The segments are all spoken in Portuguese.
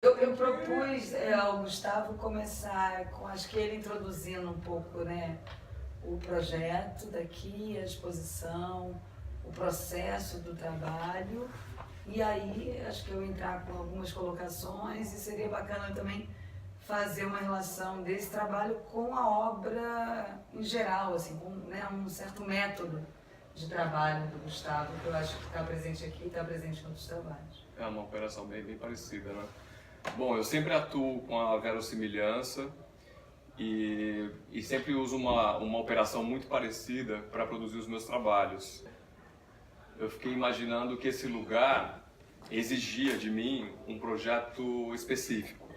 Eu propus ao Gustavo começar com, acho que ele introduzindo um pouco, né, o projeto daqui, a exposição, o processo do trabalho, e aí acho que eu entrar com algumas colocações, e seria bacana também fazer uma relação desse trabalho com a obra em geral, assim, com, né, um certo método de trabalho do Gustavo, que eu acho que está presente aqui e está presente em outros trabalhos. É uma operação bem parecida, né? Bom, eu sempre atuo com a verossimilhança e sempre uso uma operação muito parecida para produzir os meus trabalhos. Eu fiquei imaginando que esse lugar exigia de mim um projeto específico,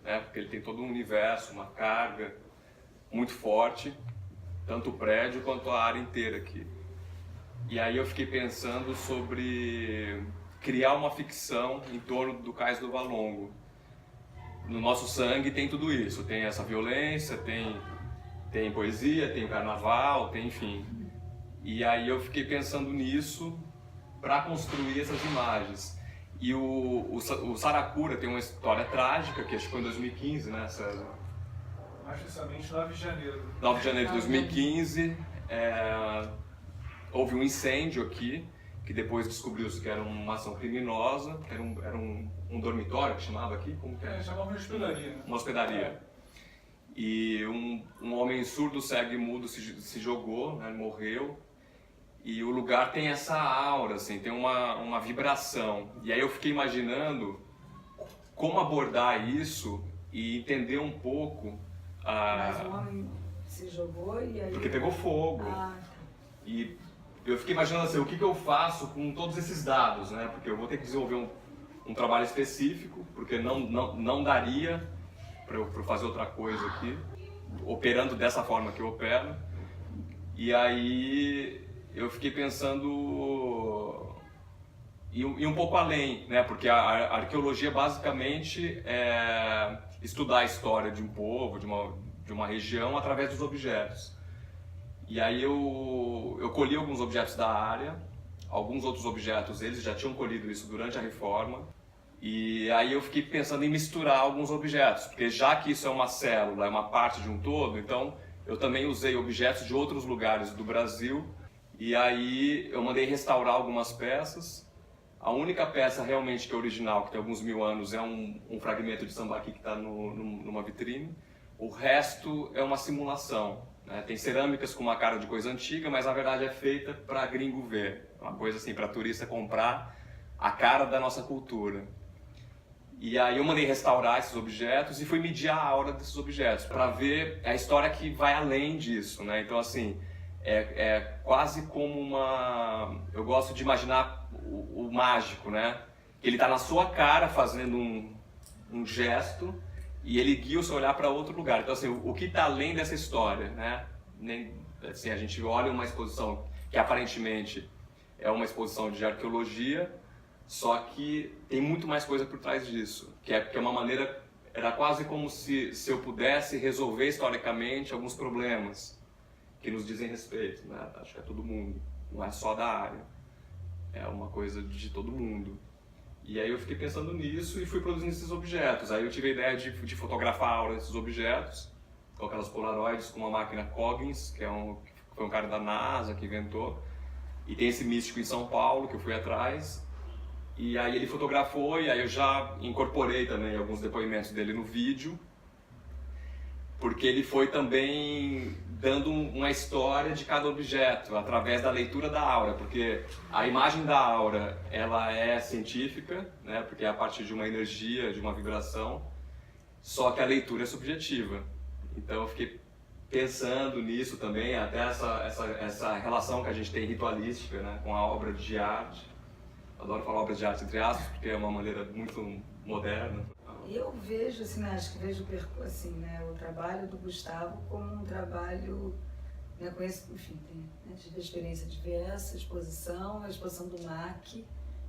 né? Porque ele tem todo um universo, uma carga muito forte, tanto o prédio quanto a área inteira aqui. E aí eu fiquei pensando sobre criar uma ficção em torno do Cais do Valongo. No nosso sangue tem tudo isso, tem essa violência, tem poesia, tem o carnaval, tem enfim. E aí eu fiquei pensando nisso para construir essas imagens. E o Saracura tem uma história trágica, que acho que foi em 2015, né, César? Mais precisamente 9 de janeiro. 9 de janeiro de 2015, houve um incêndio aqui, que depois descobriu-se que era uma ação criminosa, era um dormitório que chamava aqui, como que é? Chamava de hospedaria. Né? Uma hospedaria. E um homem surdo, cego e mudo se jogou, né, morreu. E o lugar tem essa aura, assim, tem uma vibração. E aí eu fiquei imaginando como abordar isso e entender um pouco... Mas o homem se jogou e aí... Porque pegou fogo. E eu fiquei imaginando assim, o que eu faço com todos esses dados, né? Porque eu vou ter que desenvolver um trabalho específico, porque não daria para eu fazer outra coisa aqui, operando dessa forma que eu opero. E aí eu fiquei pensando ir um pouco além, né? Porque a arqueologia basicamente é estudar a história de um povo, de uma região, através dos objetos. E aí eu colhi alguns objetos da área, alguns outros objetos eles já tinham colhido isso durante a reforma. E aí eu fiquei pensando em misturar alguns objetos, porque já que isso é uma célula, é uma parte de um todo, então eu também usei objetos de outros lugares do Brasil. E aí eu mandei restaurar algumas peças. A única peça realmente que é original, que tem alguns mil anos, é um fragmento de sambaqui que está numa vitrine. O resto é uma simulação. Tem cerâmicas com uma cara de coisa antiga, mas na verdade é feita para gringo ver. Uma coisa assim, para turista comprar a cara da nossa cultura. E aí eu mandei restaurar esses objetos e fui medir a aura desses objetos, para ver a história que vai além disso, né? Então assim, é quase como uma... Eu gosto de imaginar o mágico, né? Ele está na sua cara fazendo um gesto, e ele guia o seu olhar para outro lugar. Então, assim, o que está além dessa história, né? Assim, a gente olha uma exposição que aparentemente é uma exposição de arqueologia, só que tem muito mais coisa por trás disso, que é uma maneira, era quase como se eu pudesse resolver historicamente alguns problemas que nos dizem respeito, né? Acho que é todo mundo, não é só da área, é uma coisa de todo mundo. E aí eu fiquei pensando nisso e fui produzindo esses objetos. Aí eu tive a ideia de fotografar a aura desses objetos, com aquelas polaroids com uma máquina Coggins, que foi um cara da NASA que inventou. E tem esse místico em São Paulo, que eu fui atrás. E aí ele fotografou e aí eu já incorporei também alguns depoimentos dele no vídeo, porque ele foi também dando uma história de cada objeto, através da leitura da aura, porque a imagem da aura, ela é científica, né, porque é a partir de uma energia, de uma vibração, só que a leitura é subjetiva. Então eu fiquei pensando nisso também, até essa relação que a gente tem ritualística, né, com a obra de arte. Adoro falar obras de arte entre aspas, porque é uma maneira muito moderna. E eu vejo, assim, né, acho que vejo assim, né, o trabalho do Gustavo como um trabalho, né, conheço, enfim, tive a experiência de ver essa exposição, a exposição do MAC,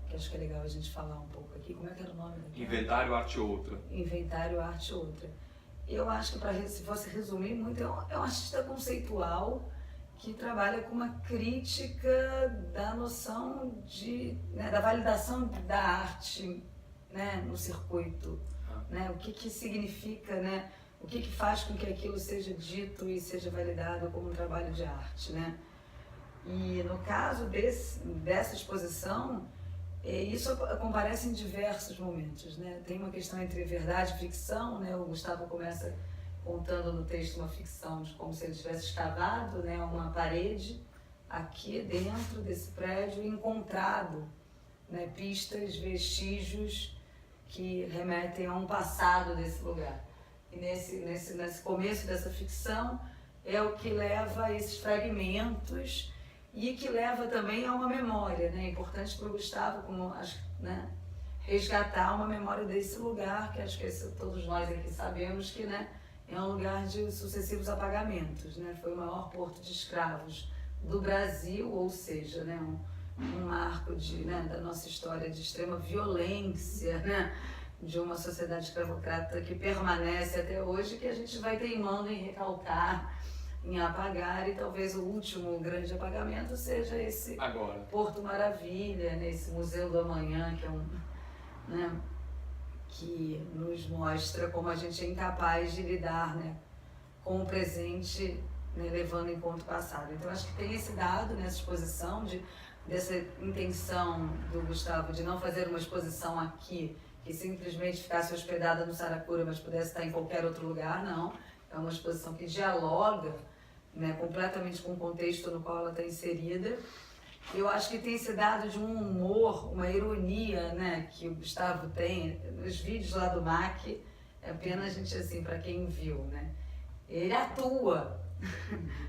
que acho que é legal a gente falar um pouco aqui. Como é que era o nome daquela? Inventário Arte Outra. Inventário Arte Outra. Eu acho que, se fosse resumir muito, é um artista conceitual que trabalha com uma crítica da noção da validação da arte, né, no circuito né? O que significa, né? O que faz com que aquilo seja dito e seja validado como um trabalho de arte, né? E no caso dessa exposição, isso comparece em diversos momentos, né? Tem uma questão entre verdade e ficção, né? O Gustavo começa contando no texto uma ficção de como se ele tivesse escavado, né, uma parede aqui dentro desse prédio e encontrado, né, pistas, vestígios que remetem a um passado desse lugar. E nesse começo dessa ficção é o que leva a esses fragmentos e que leva também a uma memória, né? É importante para o Gustavo, como, né, resgatar uma memória desse lugar, que acho que todos nós aqui sabemos que, né, é um lugar de sucessivos apagamentos, né? Foi o maior porto de escravos do Brasil, ou seja, né, um marco né, da nossa história de extrema violência, né, de uma sociedade escravocrata que permanece até hoje, que a gente vai teimando em recalcar, em apagar, e talvez o último grande apagamento seja esse agora. Porto Maravilha, né, esse Museu do Amanhã, que é né, que nos mostra como a gente é incapaz de lidar, né, com o presente, né, levando em conta o passado. Então acho que tem esse dado nessa exposição, dessa intenção do Gustavo de não fazer uma exposição aqui que simplesmente ficasse hospedada no Saracura, mas pudesse estar em qualquer outro lugar, não. É uma exposição que dialoga, né, completamente com o contexto no qual ela está inserida. Eu acho que tem esse dado de um humor, uma ironia, né, que o Gustavo tem nos vídeos lá do MAC. É apenas, gente, assim, para quem viu, né? Ele atua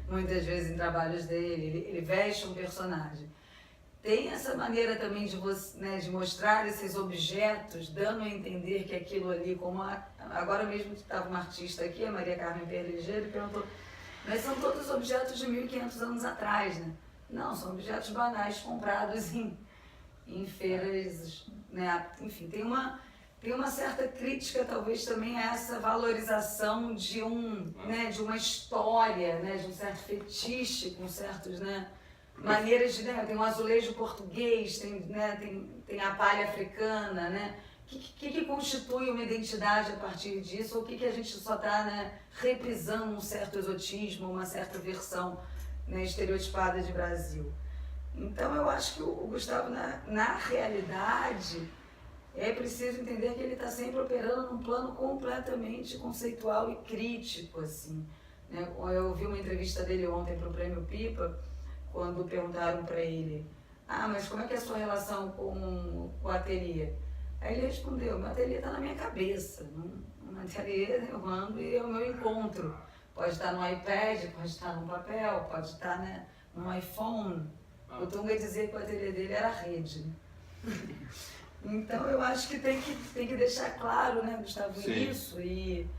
muitas vezes em trabalhos dele, ele veste um personagem. Tem essa maneira também de, né, de mostrar esses objetos, dando a entender que aquilo ali, como agora mesmo que estava uma artista aqui, a Maria Carmen Perligeiro, e perguntou, mas são todos objetos de 1.500 anos atrás, né? Não, são objetos banais comprados em feiras, né? Enfim, tem uma certa crítica talvez também a essa valorização de né, de uma história, né, de um certo fetiche com certos, né, maneiras de, né, tem um azulejo português, tem a palha africana, né? O que constitui uma identidade a partir disso, ou o que a gente só está, né, reprisando um certo exotismo, uma certa versão, né, estereotipada de Brasil. Então eu acho que o Gustavo, na realidade, é preciso entender que ele está sempre operando num plano completamente conceitual e crítico, assim, né? Eu ouvi uma entrevista dele ontem para o Prêmio Pipa, quando perguntaram para ele, mas como é que é a sua relação com o ateliê? Aí ele respondeu, meu ateliê está na minha cabeça, no ateliê eu ando e é o meu encontro. Pode estar no iPad, pode estar no papel, pode estar, né, no iPhone. O Tunga dizia que o ateliê dele era a rede. Então eu acho que tem que deixar claro, né, Gustavo, Sim. isso e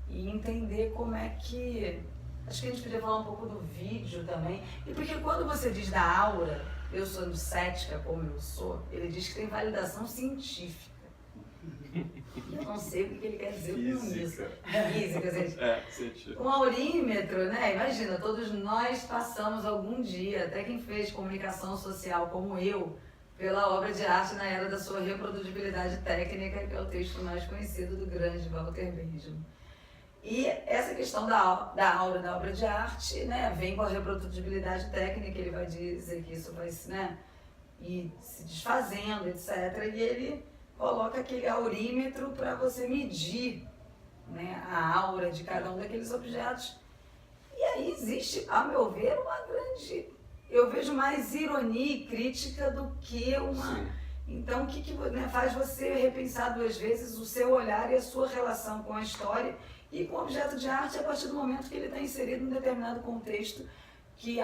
entender como é que... Acho que a gente podia falar um pouco do vídeo também. E porque quando você diz da aura, eu sou cética como eu sou, ele diz que tem validação científica. Eu não sei o que ele quer dizer com isso. Física, gente. Um aurímetro, né? Imagina, todos nós passamos algum dia, até quem fez comunicação social como eu, pela obra de arte na era da sua reprodutibilidade técnica, que é o texto mais conhecido do grande Walter Benjamin. E essa questão da aura da obra de arte, né, vem com a reprodutibilidade técnica, ele vai dizer que isso vai, né, ir se desfazendo, etc. E ele coloca aquele aurímetro para você medir, né, a aura de cada um daqueles objetos. E aí existe, a meu ver, uma grande... Eu vejo mais ironia e crítica do que uma... Sim. Então, o que né, faz você repensar duas vezes o seu olhar e a sua relação com a história e com o objeto de arte a partir do momento que ele está inserido em um determinado contexto que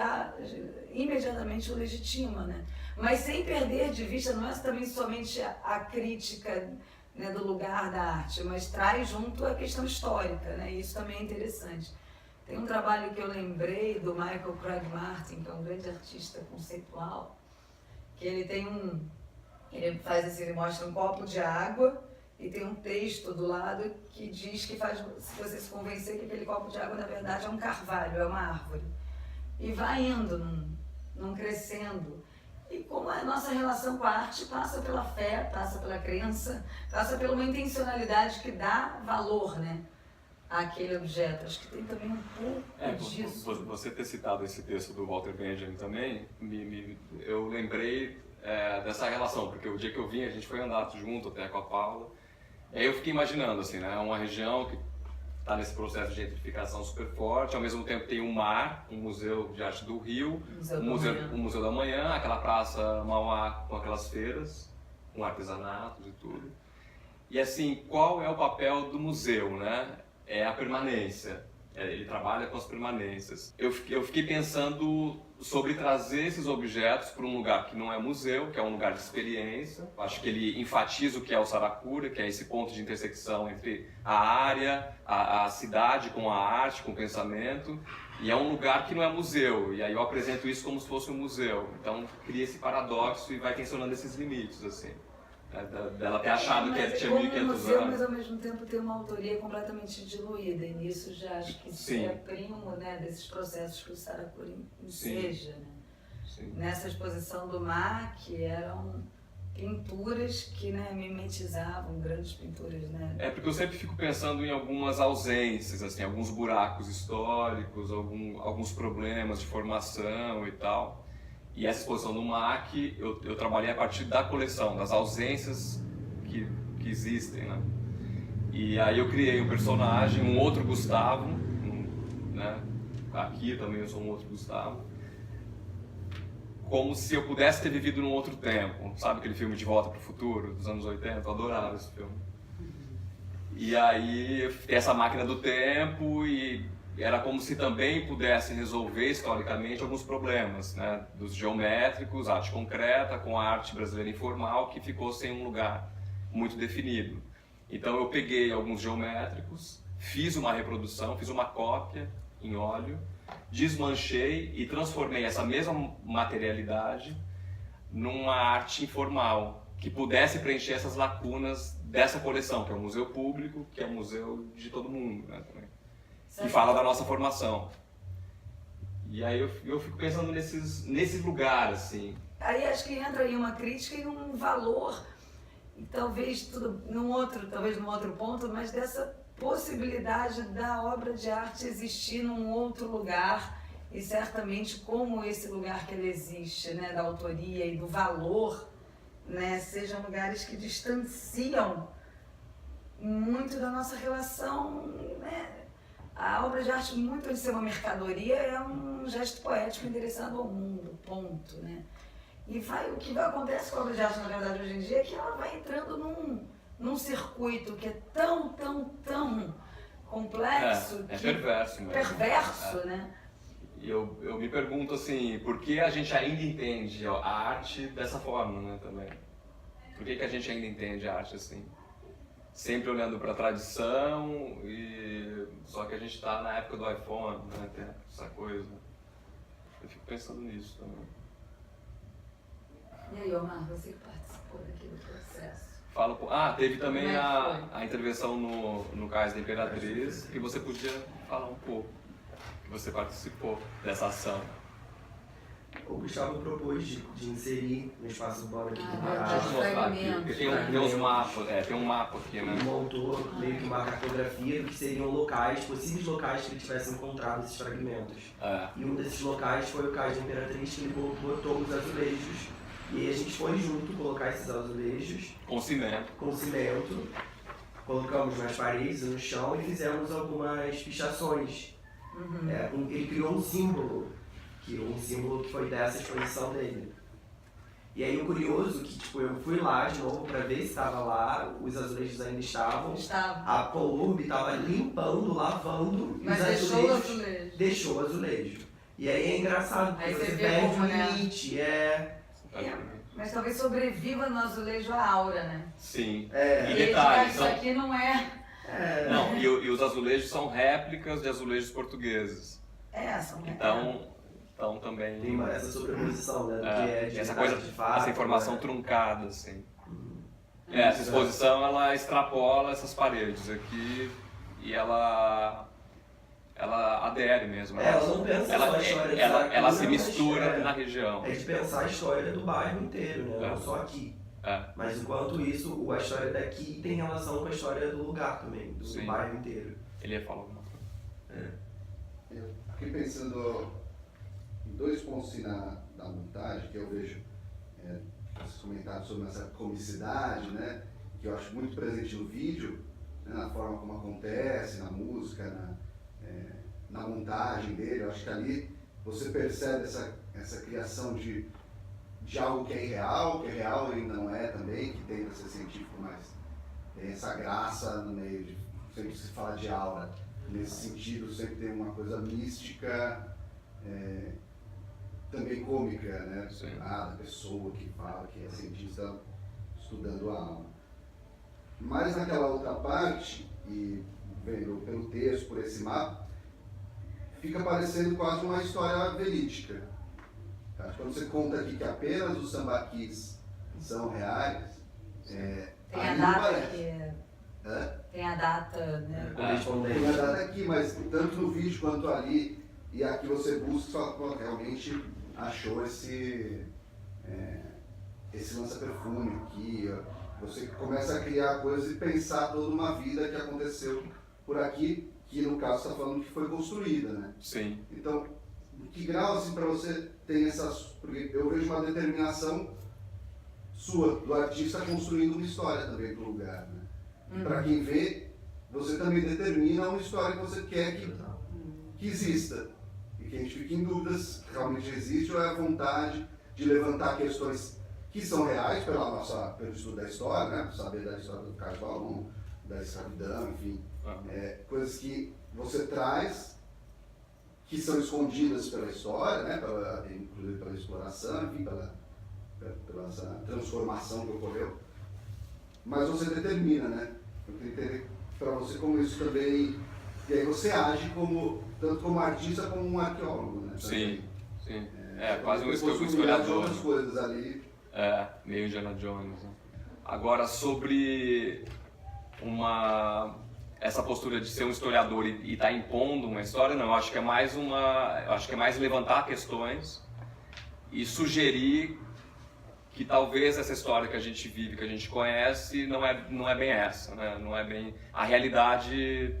imediatamente o legitima, né? Mas sem perder de vista, não é também somente a crítica, né, do lugar da arte, mas traz junto a questão histórica, né? E isso também é interessante. Tem um trabalho que eu lembrei do Michael Craig Martin, que é um grande artista conceitual, que ele mostra um copo de água e tem um texto do lado que diz que faz você se convencer que aquele copo de água, na verdade, é um carvalho, é uma árvore. E vai indo, num crescendo. E como a nossa relação com a arte passa pela fé, passa pela crença, passa pela uma intencionalidade que dá valor, né, àquele objeto. Acho que tem também um pouco disso. Você ter citado esse texto do Walter Benjamin também, eu lembrei dessa relação, porque o dia que eu vim, a gente foi andar junto até com a Paula, e aí eu fiquei imaginando, assim, né, uma região que está nesse processo de gentrificação super forte, ao mesmo tempo tem um mar, um museu de arte do Rio, o Museu da Manhã, aquela praça Mauá com aquelas feiras, com artesanatos e tudo. E assim, qual é o papel do museu, né? É a permanência, ele trabalha com as permanências. Eu fiquei pensando sobre trazer esses objetos para um lugar que não é museu, que é um lugar de experiência. Acho que ele enfatiza o que é o Saracura, que é esse ponto de intersecção entre a área, a cidade com a arte, com o pensamento, e é um lugar que não é museu, e aí eu apresento isso como se fosse um museu. Então cria esse paradoxo e vai tensionando esses limites, assim. Dela ter achado que tinha 1500 anos. Mas ao mesmo tempo tem uma autoria completamente diluída, e nisso já acho que isso é primo, né, desses processos que o Saracura enseja, né? Sim. Nessa exposição do mar, que eram pinturas que, né, mimetizavam, grandes pinturas, né? É porque eu sempre fico pensando em algumas ausências, assim, alguns buracos históricos, alguns problemas de formação e tal. E essa exposição do MAC, eu trabalhei a partir da coleção, das ausências que existem, né? E aí eu criei um personagem, um outro Gustavo, né? Aqui também eu sou um outro Gustavo. Como se eu pudesse ter vivido num outro tempo. Sabe aquele filme De Volta para o Futuro, dos anos 80? Eu adorava esse filme. E aí tem essa máquina do tempo e era como se também pudesse resolver historicamente alguns problemas, né? Dos geométricos, arte concreta, com a arte brasileira informal, que ficou sem um lugar muito definido. Então eu peguei alguns geométricos, fiz uma reprodução, fiz uma cópia em óleo, desmanchei e transformei essa mesma materialidade numa arte informal, que pudesse preencher essas lacunas dessa coleção, que é um museu público, que é um museu de todo mundo, né, também. Que fala da nossa formação. E aí eu fico pensando nesses lugares, assim. Aí acho que entra aí uma crítica e um valor, e talvez num outro ponto, mas dessa possibilidade da obra de arte existir num outro lugar, e certamente como esse lugar que ele existe, né, da autoria e do valor, né, sejam lugares que distanciam muito da nossa relação, né? A obra de arte, muito antes de ser uma mercadoria, é um gesto poético endereçado ao mundo, ponto, né? E o que acontece com a obra de arte, na verdade, hoje em dia, é que ela vai entrando num circuito que é tão complexo. É perverso mesmo. Perverso, né? E eu me pergunto, assim, por que a gente ainda entende a arte dessa forma, né, também? Por que a gente ainda entende a arte assim? Sempre olhando para a tradição, só que a gente está na época do iPhone, né, tem essa coisa. Eu fico pensando nisso também. E aí, Omar, você que participou daquele processo? Teve também a intervenção no Cais da Imperatriz, que você podia falar um pouco, que você participou dessa ação. O Gustavo propôs de inserir no espaço urbano aqui do Deixa Pará. eu mostrar aqui, porque tem uns mapas, tem um mapa aqui, né? Ele montou meio que uma cartografia do que seriam locais, possíveis locais que ele tivesse encontrado esses fragmentos. E um desses locais foi o Cais da Imperatriz, que ele botou os azulejos. E aí a gente foi junto colocar esses azulejos. Com cimento. Colocamos nas paredes, no chão e fizemos algumas pichações. Ele criou um símbolo que foi dessa exposição dele. E aí o curioso que eu fui lá de novo para ver se estava lá, os azulejos ainda estavam. A Polurb estava limpando, lavando. Mas deixou o azulejo. Deixou o azulejo. E aí é engraçado, porque você perde o limite. Mas talvez sobreviva no azulejo a aura, né? Sim. E detalhe, isso aqui não é... Não, e os azulejos são réplicas de azulejos portugueses. São Então também... Tem essa sobreposição, né? Que essa coisa, de fato, essa informação truncada, assim. Essa exposição, ela extrapola essas paredes aqui e ela ela adere mesmo. Ela não pensa só a história de Saracura, ela se mas mistura na região. É de pensar a história do bairro inteiro, né? É. Não só aqui. É. Mas enquanto isso, a história daqui tem relação com a história do lugar também, do Sim. bairro inteiro. Ele ia falar alguma coisa. Eu fiquei pensando em dois pontos assim, da montagem que eu vejo vocês comentaram sobre essa comicidade, né? Que eu acho muito presente no vídeo, né, na forma como acontece, na música, na montagem dele. Eu acho que ali você percebe essa criação de algo que é irreal, que é real e não é também, que tenta ser científico, mas tem essa graça no meio de... Sempre se fala de aura. Nesse sentido, sempre tem uma coisa mística, também cômica, né? Da pessoa que fala que é cientista estudando a alma. Mas naquela outra parte, e vendo pelo texto, por esse mapa, fica parecendo quase uma história verídica. Quando você conta aqui que apenas os sambaquis são reais, Tem a ali não data parece. tem a data, né? Correspondente. Tem a data aqui, mas tanto no vídeo quanto ali, e aqui você busca, só realmente achou esse lança-perfume aqui. Você começa a criar coisas e pensar toda uma vida que aconteceu por aqui, que no caso está falando que foi construída, né? Sim. Então, em que grau, assim, para você tem essas... Porque eu vejo uma determinação sua, do artista construindo uma história também para o lugar, né? Para quem vê, você também determina uma história que você quer que exista. E que a gente fica em dúvidas se realmente existe ou é a vontade de levantar questões que são reais pelo estudo da história, né? Saber da história do Carlos Valon, da escravidão, enfim. Coisas que você traz que são escondidas pela história, né? Inclusive pela exploração, enfim, pela essa transformação que ocorreu. Mas você determina, né? Eu queria entender para você como isso também... E aí você age tanto como artista como um arqueólogo, né? Sim. Quase um historiador. historiador. Outras coisas ali. Meio Indiana Jones. Né? Agora, sobre essa postura de ser um historiador e estar impondo uma história, não. Eu acho que é mais levantar questões e sugerir que talvez essa história que a gente vive, que a gente conhece, não é bem essa, né? Não é bem... A realidade,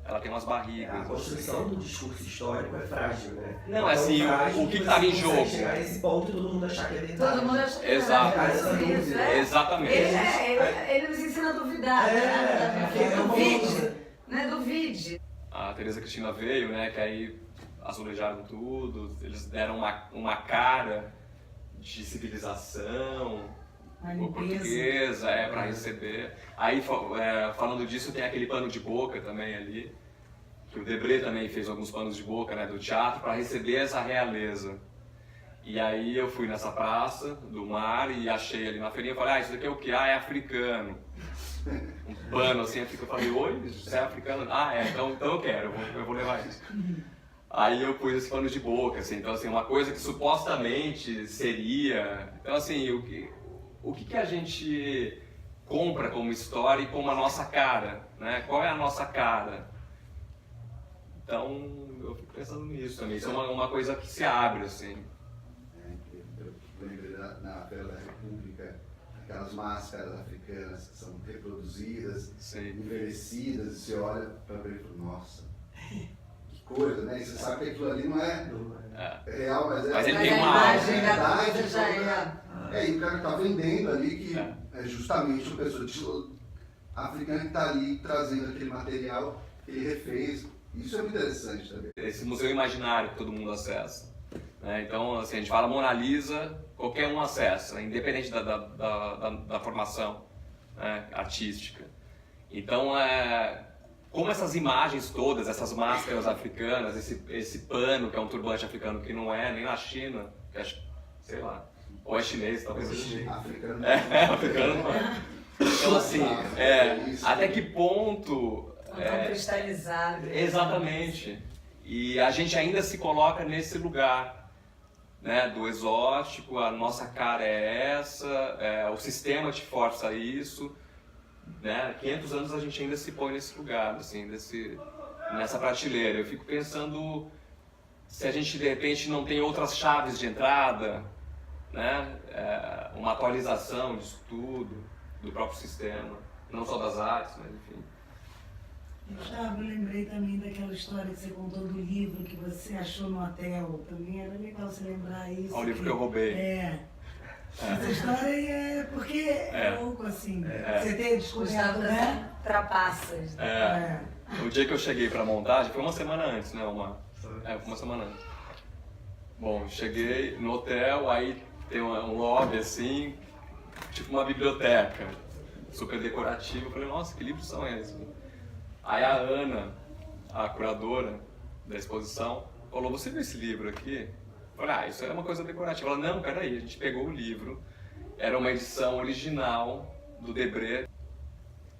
ela tem umas barrigas. A construção do discurso histórico é frágil, né? Não, assim, o que estava em jogo? Chegar a esse ponto e todo mundo achar que é verdade. Todo mundo acha que Exato. isso, Exatamente. Ele nos ensina a duvidar, do vídeo. A Teresa Cristina veio, né, que aí azulejaram tudo, eles deram uma cara de civilização portuguesa, para receber. Aí, falando disso, tem aquele pano de boca também ali, que o Debré também fez alguns panos de boca, né, do teatro, para receber essa realeza. E aí eu fui nessa praça do mar e achei ali na feirinha, falei, isso daqui é o quê? É africano. Um pano assim, eu falei, oi, você é africano? Então eu quero, eu vou levar isso. Aí eu pus esse pano de boca, assim, então assim, uma coisa que supostamente seria... Então assim, o que a gente compra como história e como a nossa cara, né? Qual é a nossa cara? Então, eu fico pensando nisso também, isso é uma coisa que se abre, assim. Eu lembrei na Feira da República, aquelas máscaras africanas que são reproduzidas, envelhecidas, e você olha para ver e fala, nossa, que coisa, né? E você sabe que aquilo ali não é real, mas ele tem uma imagem da coisa já é. E o cara está vendendo ali que é justamente uma pessoa africana que está ali trazendo aquele material que ele refez. Isso é muito interessante também. Esse museu imaginário que todo mundo acessa. Né? Então, assim, a gente fala Mona Lisa, qualquer um acessa, independente da formação, né, artística. Então, como essas imagens todas, essas máscaras africanas, esse pano que é um turbante africano que não é nem na China, que é, sei lá, ou é chinês, talvez seja chinês. Africano. Africano não é. Então, assim, até que ponto... tão cristalizado. Exatamente. E a gente ainda se coloca nesse lugar, né, do exótico, a nossa cara é essa, o sistema te força a isso, né? 500 anos a gente ainda se põe nesse lugar, assim, nessa prateleira. Eu fico pensando se a gente de repente não tem outras chaves de entrada, né? Uma atualização disso tudo, do próprio sistema, não só das artes, mas enfim. Gustavo, eu lembrei também daquela história que você contou do livro que você achou no hotel. Também era legal você lembrar isso. É um livro que eu roubei. Essa história é porque é louco assim. Você ter descoberto, Gustavo né? trapaças. Né? O dia que eu cheguei pra montagem foi uma semana antes, né? Foi uma semana antes. Bom, cheguei no hotel, aí tem um lobby assim, tipo uma biblioteca, super decorativo. Eu falei, nossa, que livros são esses? Aí a Ana, a curadora da exposição, falou, você viu esse livro aqui? Eu falei, isso é uma coisa decorativa. Ela, não, peraí, a gente pegou o livro, era uma edição original do Debré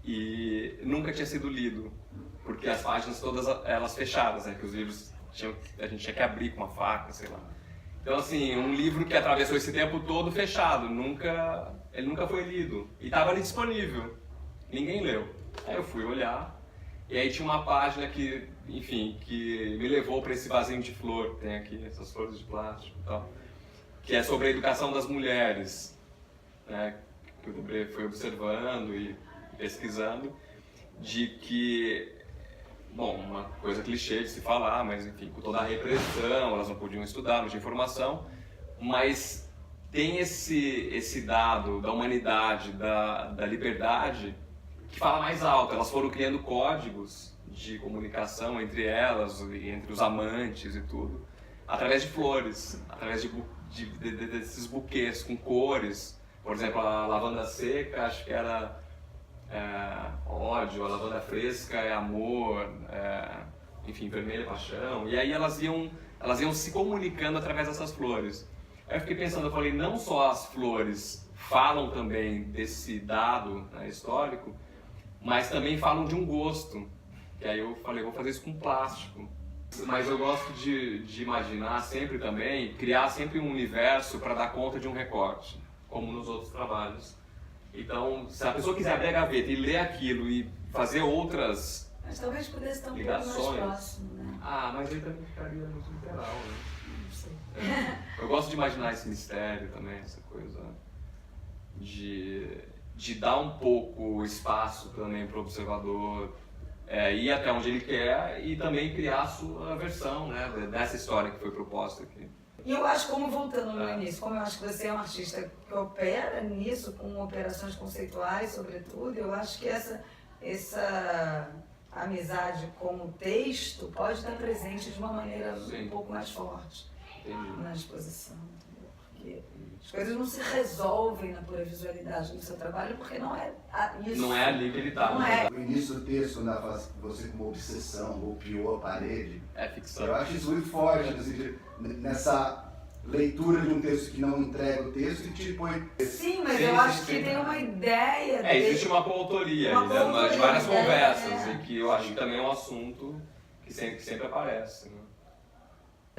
e nunca tinha sido lido, porque as páginas todas elas fechadas, né, que os livros a gente tinha que abrir com uma faca, sei lá. Então assim, um livro que atravessou esse tempo todo fechado, ele nunca foi lido e estava ali disponível, ninguém leu. Aí eu fui olhar. E aí tinha uma página que, enfim, que me levou para esse vasinho de flor, tem aqui essas flores de plástico e tal, que é sobre a educação das mulheres, né, que o Debré foi observando e pesquisando, de que, bom, uma coisa clichê de se falar, mas enfim, com toda a repressão, elas não podiam estudar, não tinha informação, mas tem esse dado da humanidade, da liberdade, que fala mais alto. Elas foram criando códigos de comunicação entre elas e entre os amantes e tudo, através de flores, através desses buquês com cores. Por exemplo, a lavanda seca, acho que era ódio, a lavanda fresca é amor, enfim, vermelho é paixão. E aí elas iam se comunicando através dessas flores. Aí eu fiquei pensando, eu falei, não só as flores falam também desse dado, né, histórico, mas também falam de um gosto. E aí eu falei, vou fazer isso com plástico. Mas eu gosto de imaginar sempre também, criar sempre um universo para dar conta de um recorte, como nos outros trabalhos. Então, se a pessoa quiser abrir a gaveta e ler aquilo e fazer outras Mas talvez pudesse estar um ligações, pouco mais próximo, né? mas ele também ficaria muito literal, né? Não sei. Eu gosto de imaginar esse mistério também, essa coisa de dar um pouco espaço também para o observador ir até onde ele quer e também criar a sua versão, né, dessa história que foi proposta aqui. E eu acho, como voltando no início, como eu acho que você é um artista que opera nisso, com operações conceituais, sobretudo, eu acho que essa amizade com o texto pode estar presente de uma maneira um pouco mais forte. Entendi. Na exposição, entendeu? Porque as coisas não se resolvem na pura visualidade do seu trabalho, porque não é isso. Não é ali que ele está. Não é. No início do texto, quando você com uma obsessão golpeou a parede, É ficção. eu acho isso muito forte, assim, nessa leitura de um texto que não entrega o texto e te põe... Sim, mas Sim, eu sim, acho sim. que tem uma ideia Existe uma coautoria, Uma de coautoria, várias né? conversas, e que eu acho que também é um assunto que sempre aparece. Né?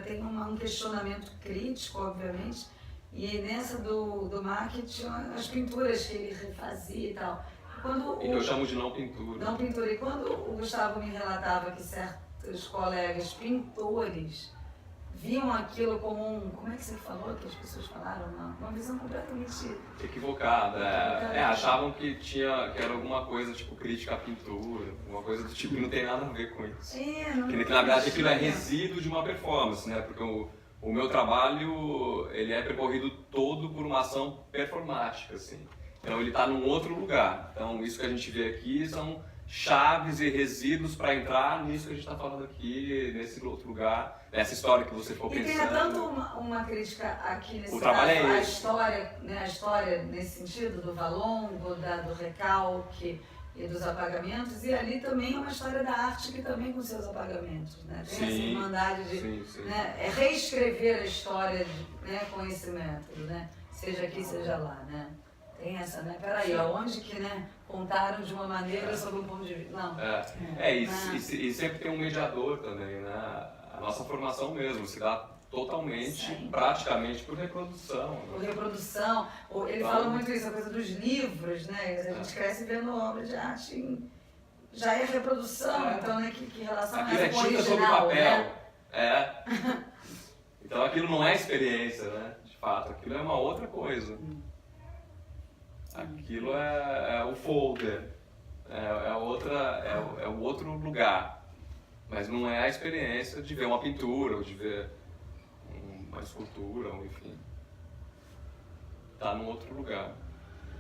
Tem um questionamento crítico, obviamente, e nessa do marketing, as pinturas que ele refazia e tal. E que eu chamo de não pintura. Não pintura. E quando o Gustavo me relatava que certos colegas pintores viam aquilo como como é que você falou, que as pessoas falaram? Uma visão completamente... Equivocada. Achavam que era alguma coisa tipo crítica à pintura, alguma coisa do tipo que não tem nada a ver com isso. Que na verdade aquilo é resíduo de uma performance, né? Porque o meu trabalho, ele é percorrido todo por uma ação performática, assim. Então ele está num outro lugar. Então isso que a gente vê aqui são chaves e resíduos para entrar nisso que a gente está falando aqui, nesse outro lugar, nessa história que você ficou pensando. E tem tanto uma crítica aqui nesse O trabalho caso, é a esse. história, né, a história nesse sentido do valongo, do recalque e dos apagamentos, e ali também é uma história da arte que também com seus apagamentos, né? Tem essa irmandade de sim. Né, reescrever a história com esse método, né? Seja aqui, seja lá, né? Tem essa, né? Peraí, aonde que, né, contaram de uma maneira sobre um ponto de vista? Não. E sempre tem um mediador também, né? A nossa formação mesmo se dá totalmente, praticamente por reprodução. Né? Por reprodução. Ele fala muito isso, a coisa dos livros, né? A gente cresce vendo obra de arte já é reprodução, então né, que relação Aquilo é é essa com o tinta sobre original, papel. né? É. Então aquilo não é experiência, né? De fato, aquilo é uma outra coisa. Aquilo é o folder, é o outro lugar. Mas não é a experiência de ver uma pintura ou de ver uma escultura, ou enfim. Está num outro lugar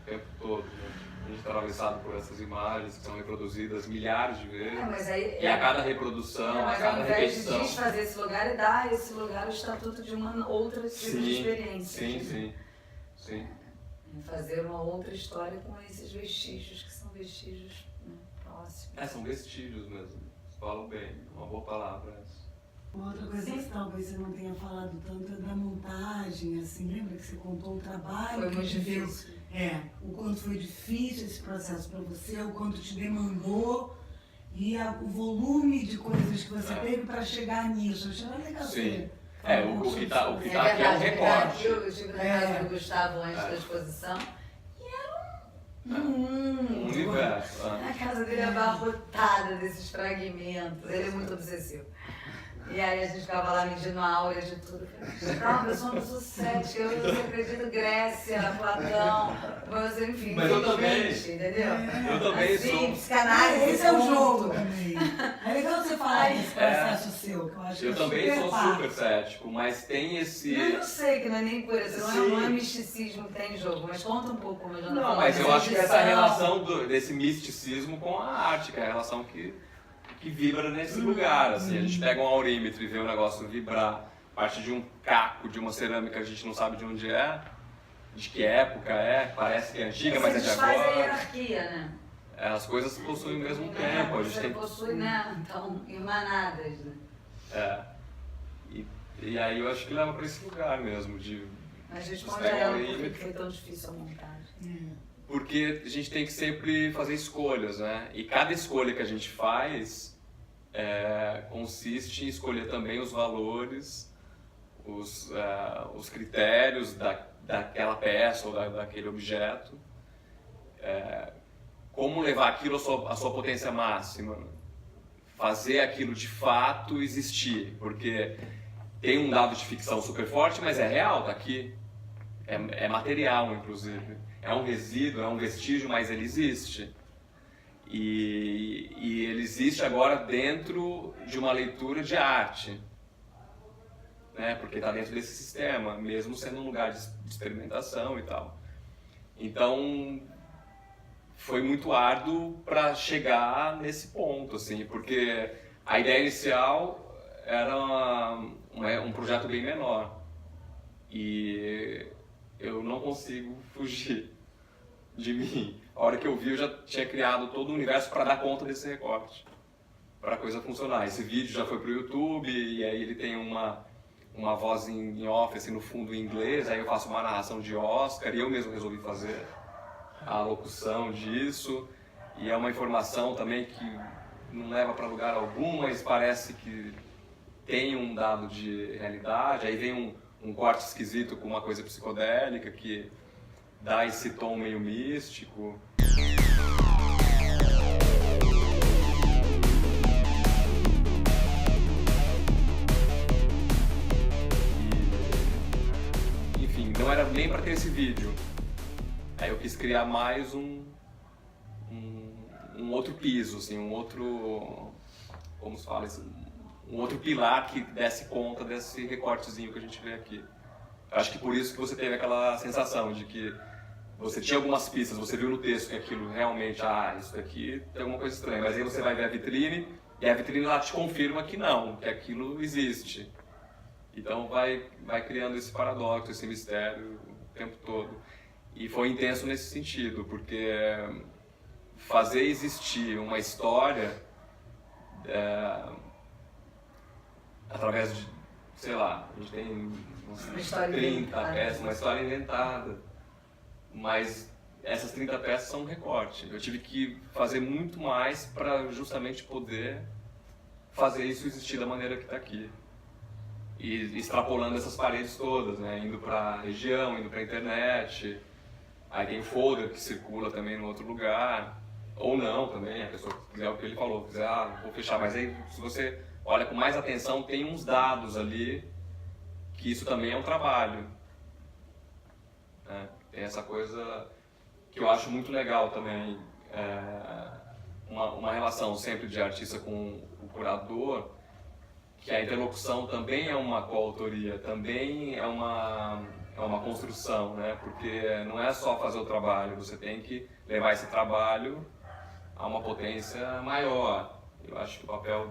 o tempo todo, né? A gente está atravessado por essas imagens que são reproduzidas milhares de vezes. Mas aí, E a cada reprodução, a mas cada ao invés de repetição. desfazer esse lugar e dar a esse lugar o estatuto de uma outra tipo de Sim, experiência. sim. Fazer uma outra história com esses vestígios, que são vestígios, né, próximos. São vestígios mesmo. Falam bem, uma boa palavra essa. Uma outra coisa que talvez você não tenha falado tanto é da montagem, assim, lembra que você contou o trabalho? Foi que muito te deu? difícil. O quanto foi difícil esse processo para você, o quanto te demandou e o volume de coisas que você teve para chegar nisso. Eu achei legal. Sim. Você O que tá aqui é um verdade, recorte. eu estive na casa do Gustavo antes da exposição e era um universo. A casa dele é abarrotada desses fragmentos, ele é muito obsessivo. E aí a gente ficava lá medindo a áurea de tudo. Calma, eu sou um sucesso, você acredita Grécia, Platão, mas enfim, Mas eu também. entendeu? Eu também assim, sou. Psicanálise, Esse é o ponto. jogo também. É legal você falar desse processo seu, que eu acho que Eu é também sou parte. super cético, mas tem esse. Eu sei que não é nem por isso, Sim. não é misticismo que tem em jogo, mas conta um pouco como eu já Não, mas eu acho que essa relação desse misticismo com a arte, que é a relação que vibra nesse lugar, assim. A gente pega um aurímetro e vê o negócio vibrar, parte de um caco, de uma cerâmica que a gente não sabe de onde é, de que época é, parece que é antiga, mas é de desfaz a agora. hierarquia, né? As coisas possuem o mesmo tempo, a gente Você tem... possui, né? Então, emanadas, né? E aí eu acho que leva para esse lugar mesmo, de... Mas Você responde pega a ela um por que aurímetro. foi tão difícil a montagem. Porque a gente tem que sempre fazer escolhas, né? E cada escolha que a gente faz consiste em escolher também os valores, os critérios daquela peça ou daquele objeto. Como levar aquilo à sua potência máxima. Fazer aquilo de fato existir. Porque tem um dado de ficção super forte, mas é real, tá aqui. É material, inclusive. É um resíduo, é um vestígio, mas ele existe. E ele existe agora dentro de uma leitura de arte. Né? Porque está dentro desse sistema, mesmo sendo um lugar de experimentação e tal. Então, foi muito árduo para chegar nesse ponto, assim, porque a ideia inicial era um projeto bem menor. E eu não consigo fugir de mim. A hora que eu vi, eu já tinha criado todo o universo para dar conta desse recorte, para a coisa funcionar. Esse vídeo já foi para o YouTube, e aí ele tem uma voz em off, assim, no fundo em inglês, aí eu faço uma narração de Oscar, e eu mesmo resolvi fazer a locução disso, e é uma informação também que não leva para lugar algum, mas parece que tem um dado de realidade, aí vem um corte esquisito com uma coisa psicodélica que dá esse tom meio místico. E, enfim, não era nem para ter esse vídeo. Aí eu quis criar mais um outro piso, assim, um outro, como se fala isso, um outro pilar que desse conta desse recortezinho que a gente vê aqui. Acho que por isso que você teve aquela sensação de que você tinha algumas pistas, você viu no texto que aquilo realmente, isso daqui tem alguma coisa estranha, mas aí você vai ver a vitrine e a vitrine lá te confirma que não, que aquilo existe. Então vai criando esse paradoxo, esse mistério o tempo todo. E foi intenso nesse sentido, porque fazer existir uma história através de, sei lá, a gente tem Uma história 30 inventada. peças, uma história inventada. Mas essas 30 peças são um recorte. Eu tive que fazer muito mais para justamente poder fazer isso existir da maneira que está aqui. E extrapolando essas paredes todas, né? Indo para a região, indo para a internet. Aí tem folder que circula também no outro lugar. Ou não também, a pessoa que quiser o que ele falou, quiser, vou fechar. Mas aí, se você olha com mais atenção, tem uns dados ali, que isso também é um trabalho. Né? Tem essa coisa que eu acho muito legal também, uma relação sempre de artista com o curador, que a interlocução também é uma coautoria, também é uma construção, né? Porque não é só fazer o trabalho, você tem que levar esse trabalho a uma potência maior. Eu acho que o papel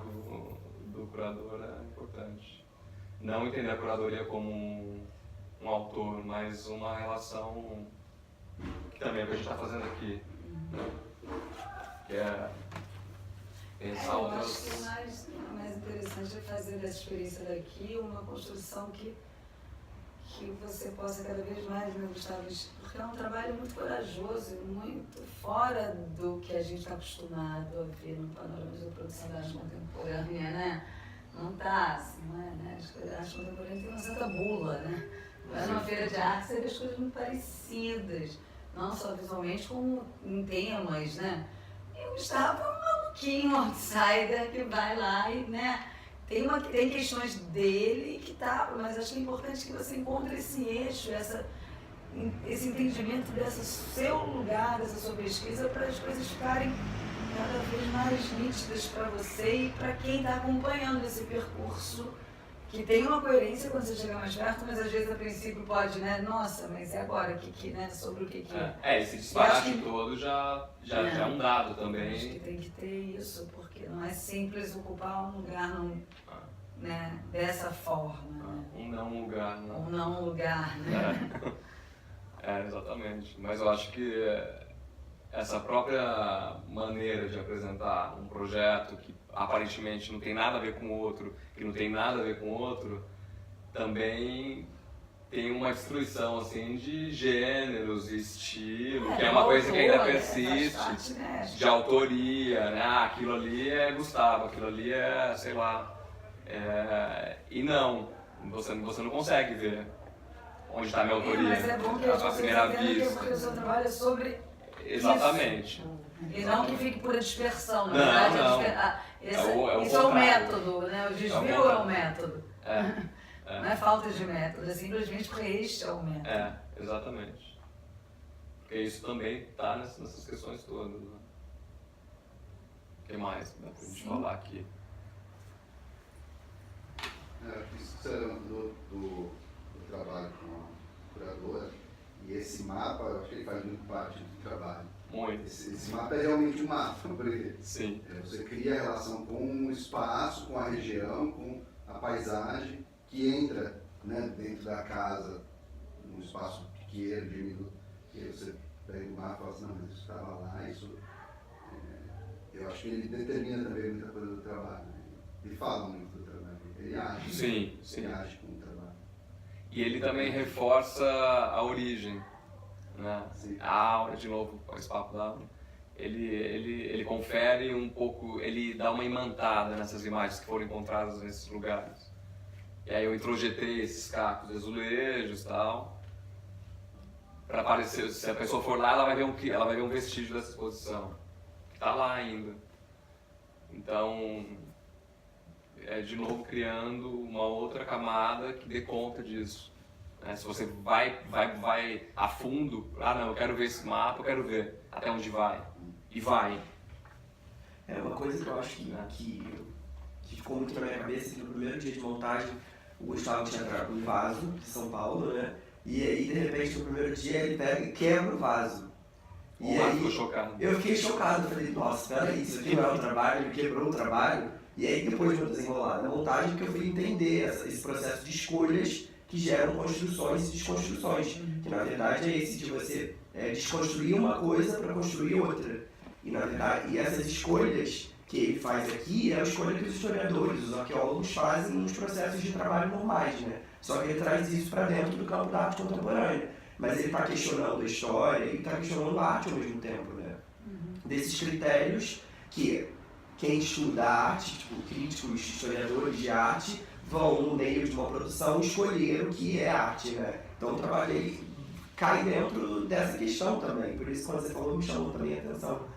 do curador é importante. Não entender a curadoria como um autor, mas uma relação que também é o que a gente está fazendo aqui. Né? Que é pensar Eu outras... acho que o mais interessante é fazer dessa experiência daqui uma construção que você possa cada vez mais, né, Gustavo? Porque é um trabalho muito corajoso e muito fora do que a gente está acostumado a ver no panorama da produção da arte contemporânea, né? Não está assim, não é? Né? A arte contemporânea tem uma certa bula, né? Vai numa feira de arte, você vê as coisas muito parecidas, não só visualmente, como em temas, né? E o Gustavo é um maluquinho, um outsider que vai lá e, né? Tem questões dele que tá, mas acho que é importante que você encontre esse eixo, esse entendimento desse seu lugar, dessa sua pesquisa, para as coisas ficarem cada vez mais nítidas para você e para quem está acompanhando esse percurso, que tem uma coerência quando você chega mais perto, mas às vezes a princípio pode, né? Nossa, mas e agora? Né? Sobre o que é? Esse disparate todo já é um dado também. Acho que tem que ter isso, porque não é simples ocupar um lugar né, dessa forma. Né? Um não lugar, né? Um não lugar, né? Exatamente. Mas eu acho que essa própria maneira de apresentar um projeto que aparentemente não tem nada a ver com o outro, que não tem nada a ver com o outro, também tem uma destruição assim de gêneros e estilo, que é uma coisa que ainda persiste, de autoria, né? Aquilo ali é Gustavo, aquilo ali é, sei lá, e não, você não consegue ver onde está a minha autoria, mas é bom que à primeira vista. Que o seu trabalho é sobre Exatamente. isso. E não que fique pura dispersão, na Não, verdade. não. Isso é o método, né? O desvio é o método. É. Não é falta de método, é simplesmente porque este é o método. Exatamente. Porque isso também está nessas questões todas. Né? O que mais dá pra gente falar aqui? Isso que você levantou do trabalho com a curadora, e esse mapa, eu acho que ele faz muito parte do trabalho. Muito. Esse mapa é realmente um mapa, porque Sim. Você cria a relação com o espaço, com a região, com a paisagem, que entra, né, dentro da casa, num espaço pequeno, diminuto, e aí você pega o mapa e fala assim, não, mas isso estava lá, isso... eu acho que ele determina também muita coisa do trabalho, né? Ele fala muito do trabalho, ele age. Sim. Ele age com o trabalho. E ele também reforça a origem, né? Sim. A aura, de novo, com esse papo da aura. Ele confere um pouco, ele dá uma imantada nessas imagens que foram encontradas nesses lugares. E aí eu introjetei esses cacos de azulejos e tal, para aparecer, se a pessoa for lá, ela vai ver um vestígio dessa exposição, que está lá ainda. Então, de novo criando uma outra camada que dê conta disso. Se você vai a fundo, não, eu quero ver esse mapa, eu quero ver até onde vai. E vai. É uma coisa que eu acho que ficou muito na minha cabeça, que no primeiro dia de montagem o Gustavo tinha trago um vaso de São Paulo, né? E aí, de repente, no primeiro dia ele pega e quebra o vaso. E aí, ficou chocado. Eu fiquei chocado, eu falei, nossa, peraí, isso aqui não é o trabalho, ele quebrou o trabalho. E aí, depois de eu desenrolar na montagem, que eu fui entender esse processo de escolhas que geram construções e desconstruções. Que na verdade é esse de você desconstruir uma coisa para construir outra. E na verdade, essas escolhas que ele faz aqui é a escolha que os historiadores, os arqueólogos fazem nos processos de trabalho normais, né? Só que ele traz isso para dentro do campo da arte contemporânea. Mas ele está questionando a história e está questionando a arte ao mesmo tempo, né? Desses critérios que quem estuda arte, tipo críticos, historiadores de arte, vão no meio de uma produção escolher o que é arte, né? Então o trabalho ele cai dentro dessa questão também. Por isso, quando você falou, me chamou também a atenção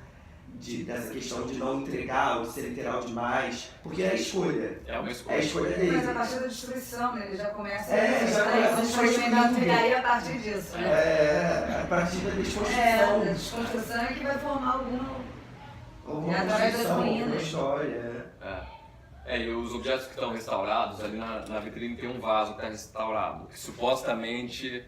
dessa questão de não entregar ou ser literal demais, porque é a escolha. É uma É escolha. a escolha dele. Mas a partir da destruição, né? Ele já começa Já começa a experimentar trilharia a partir disso, né? A partir da Da desconstrução. desconstrução é que vai formar alguma Alguma através das construção, ruínas. alguma história. E os objetos que estão restaurados, ali na vitrine tem um vaso que está restaurado, que supostamente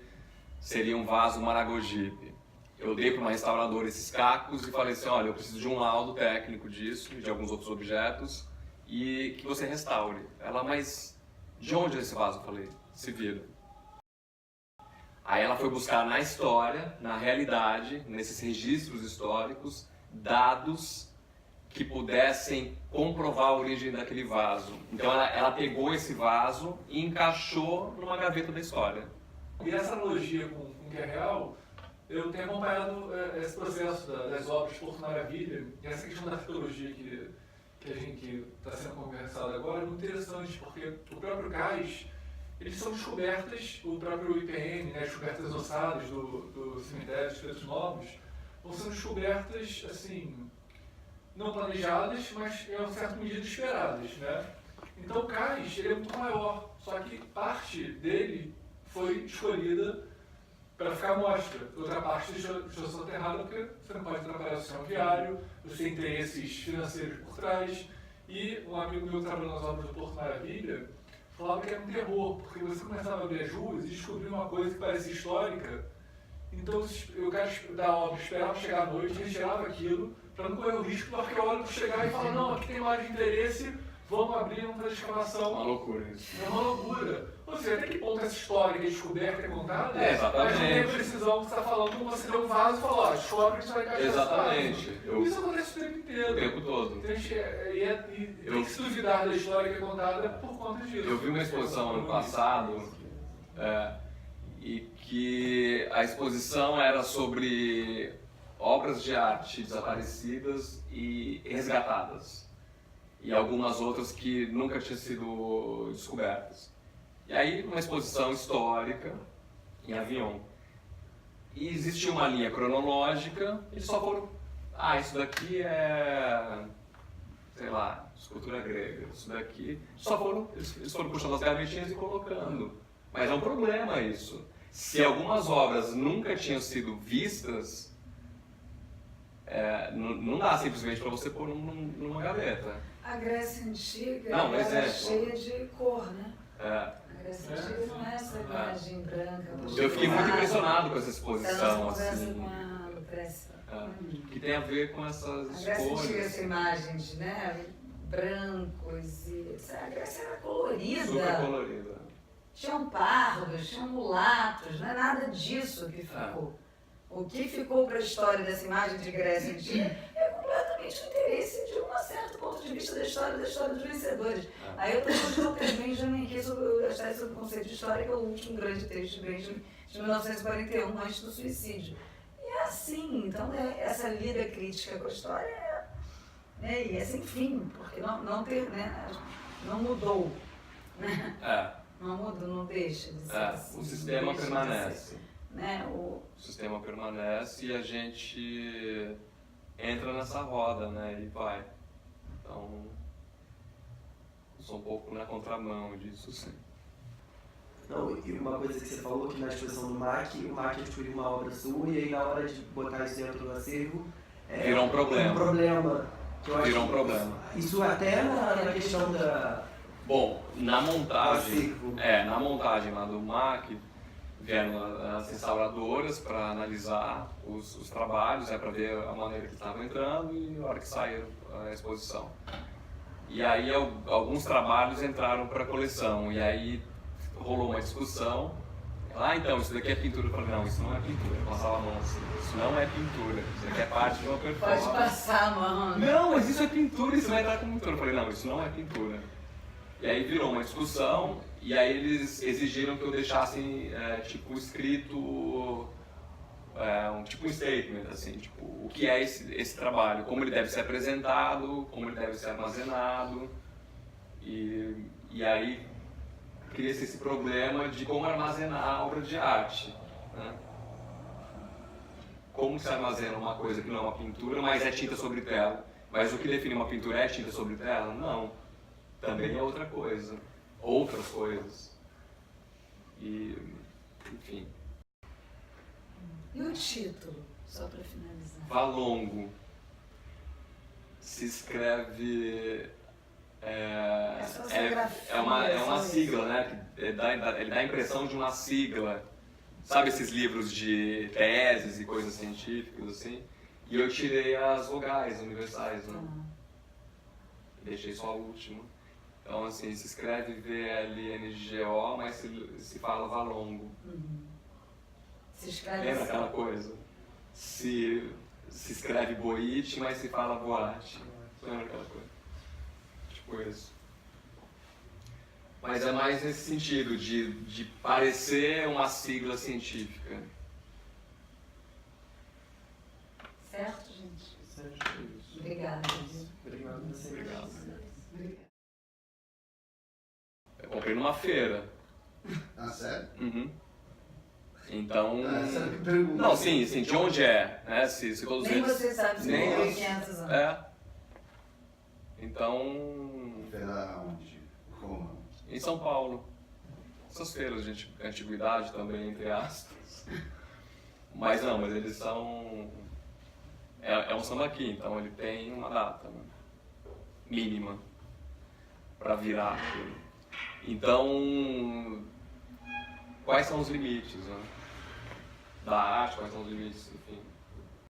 seria um vaso Maragogipe. Eu dei para uma restauradora esses cacos e falei assim, olha, eu preciso de um laudo técnico disso, de alguns outros objetos, e que você restaure. Ela, mas de onde é esse vaso? Eu falei, se vira. Aí ela foi buscar na história, na realidade, nesses registros históricos, dados que pudessem comprovar a origem daquele vaso. Então ela pegou esse vaso e encaixou numa gaveta da história. E essa analogia com o que é real, eu tenho acompanhado esse processo das obras Porto Maravilha, e essa questão da arqueologia que a gente está sendo conversada agora é muito interessante, porque o próprio cais, eles são descobertas, o próprio IPN, né, descobertas ossadas do cemitério de Pretos Novos, vão sendo descobertas, assim, não planejadas, mas em uma certa medida esperadas, né? Então o cais, ele é muito maior, só que parte dele foi escolhida para ficar à mostra. Outra parte deixou soterrada porque você não pode atrapalhar o sistema viário, você tem interesses financeiros por trás. E um amigo meu que trabalhou nas obras do Porto Maravilha falava que era um terror, porque você começava a abrir as ruas e descobrir uma coisa que parecia histórica. Então o cara da obra esperava chegar à noite, retirava aquilo, para não correr o risco do arqueólogo chegar e falar, não, aqui tem uma área de interesse, vamos abrir, vamos fazer escavação. Uma loucura isso. É uma loucura. Ou seja, até que ponto essa história que é descoberta, é contada, Exatamente. mas não tem precisão que você está falando, como você deu um vaso e falou, ó, descobre que isso vai encaixar. Exatamente. Isso acontece o tempo inteiro. O tempo todo. Então, tem que se duvidar da história que é contada por conta disso. Eu vi uma exposição ano passado e que a exposição era sobre obras de arte desaparecidas e resgatadas. E algumas outras que nunca tinham sido descobertas. E aí, uma exposição histórica em Avignon. E existia uma linha cronológica, eles só foram... isso daqui é... sei lá, escultura grega, isso daqui... Eles foram puxando as gavetinhas e colocando. Mas é um problema isso. Se algumas obras nunca tinham sido vistas, não dá simplesmente para você pôr numa gaveta. A Grécia Antiga Não, era cheia de cor, né? A Grécia Antiga não é essa imagem branca. Eu fiquei muito impressionado com essa exposição, conversa assim. com a Lucrécia. Que tem a ver com essas A Grécia Antiga, cores. essa imagem de, né, brancos e... A Grécia era colorida. Super colorida. Tinham pardos, tinham mulatos, não é nada disso que ficou. O que ficou para a história dessa imagem de Grécia Antiga é completamente o interesse de um certo ponto de vista da história dos vencedores. Aí eu estou com o Benjamin aqui sobre o conceito de história, que é o último grande texto de Benjamin, de 1941, antes do suicídio. E é assim, então essa lida crítica com a história e é sem fim, porque não mudou. Né? Não muda, não deixa de ser assim. O sistema permanece. Né? O sistema permanece e a gente entra nessa roda, né? E vai. Então, eu sou um pouco na contramão disso, sim. Não, e uma coisa que você falou, que na exposição do MAC, o MAC descobriu uma obra sua e aí na hora de botar isso dentro do acervo... virou um problema. Um problema. Virou um problema. Isso até na questão da... Bom, na montagem lá do MAC, vieram as restauradoras para analisar os trabalhos, para ver a maneira que estavam entrando e a hora que saiu a exposição. E aí alguns trabalhos entraram para a coleção, e aí rolou uma discussão. Então, isso daqui é pintura. Eu falei, não, isso não é pintura. Eu passava a mão assim, isso não é pintura, isso daqui é parte de uma performance. Pode passar a mão. Não, mas isso é pintura, isso vai entrar como pintura. Eu falei, não, isso não é pintura. E aí virou uma discussão, e aí eles exigiram que eu deixasse, tipo, escrito, tipo um statement, assim, tipo, o que é esse trabalho, como ele deve ser apresentado, como ele deve ser armazenado, e aí cria-se esse problema de como armazenar a obra de arte, né? como se armazena uma coisa que não é uma pintura, mas é tinta sobre tela. Mas o que define uma pintura é tinta sobre tela? Não. Também é outra coisa. Outras coisas. E, enfim. E o título, só para finalizar? Valongo se escreve... É uma sigla, né? Ele dá a impressão de uma sigla. Sabe esses livros de teses e coisas científicas, assim? E eu tirei as vogais universais, né? Deixei só a última. Então, assim, se escreve VLNGO, mas se fala Valongo. Se escreve Lembra aquela coisa? Se escreve boite, mas se fala boate. Lembra aquela coisa? Tipo isso. Mas é mais nesse sentido, de parecer uma sigla científica. certo, gente? Certo. Obrigada. Obrigado a você. Obrigado. Obrigada. Eu comprei numa feira. Ah, sério? Uhum. Então... Essa é a pergunta. Não, sim, de onde é, né? Se todos Nem eles... você sabe se Nem tem eu. 500 anos. É. Então... Feira onde? Como? Em São Paulo. Essas feiras de antiguidade também, entre aspas. Mas não, mas eles são... É um sambaqui, então ele tem uma data, né? Mínima para virar aquilo. Então, quais são os limites, né? Da arte, quais são os limites, enfim.